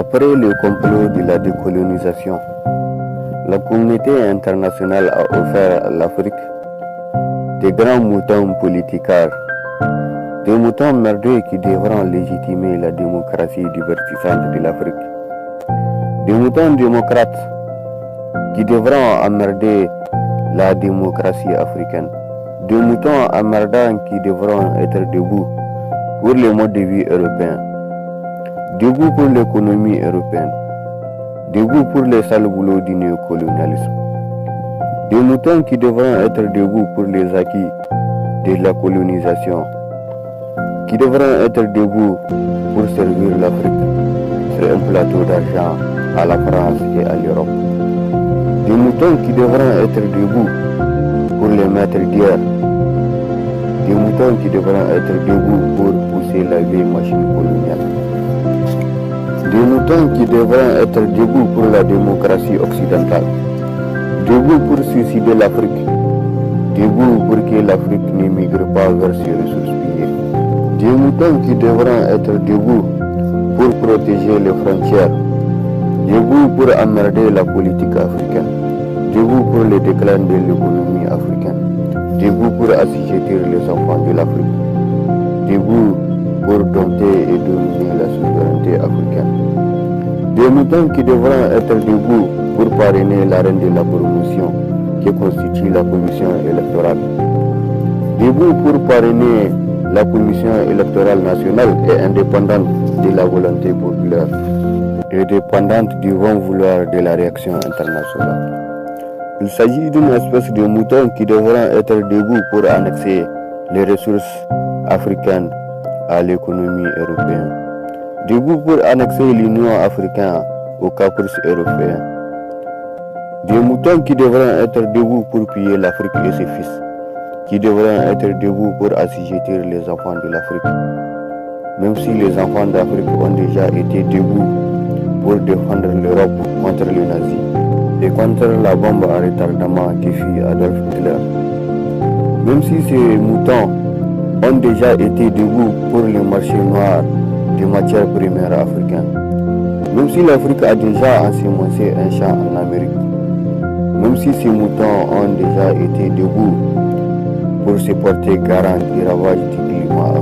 Après le complot de la décolonisation, la communauté internationale a offert à l'Afrique des grands moutons politicards, des moutons merdeux qui devront légitimer la démocratie divertissante de l'Afrique, des moutons démocrates qui devront emmerder la démocratie africaine, des moutons emmerdants qui devront être debout pour le mode de vie européen, debout pour l'économie européenne, debout pour les sales boulots du néocolonialisme, des moutons qui devront être debout pour les acquis de la colonisation, qui devront être debout pour servir l'Afrique sur un plateau d'argent à la France et à l'Europe, des moutons qui devront être debout pour les maîtres d'hier, des moutons qui devront être debout pour pousser la vieille machine coloniale, des moutons qui devront être debout pour la démocratie occidentale, debout pour suicider l'Afrique, debout pour que l'Afrique n'émigre pas vers ses ressources pillées, des moutons qui devront être debout pour protéger les frontières, debout pour emmerder la politique africaine, debout pour le déclin de l'économie africaine, debout pour assujettir les enfants de l'Afrique, debout pour dompter et dominer la souveraineté africaine. Des moutons qui devront être debout pour parrainer l'arène de la promotion qui constitue la commission électorale. Debout pour parrainer la commission électorale nationale et indépendante de la volonté populaire et dépendante du bon vouloir de la réaction internationale. Il s'agit d'une espèce de mouton qui devront être debout pour annexer les ressources africaines à l'économie européenne, debout pour annexer l'Union africaine aux caprices européens, des moutons qui devront être debout pour piller l'Afrique et ses fils, qui devront être debout pour assujettir les enfants de l'Afrique, même si les enfants d'Afrique ont déjà été debout pour défendre l'Europe contre les nazis et contre la bombe à retardement qui fut Adolf Hitler. Même si ces moutons ont déjà été debout pour le marché noir des matières premières africaines, même si l'Afrique a déjà ensemencé un champ en Amérique, même si ces moutons ont déjà été debout pour se porter garant du ravage du climat africain.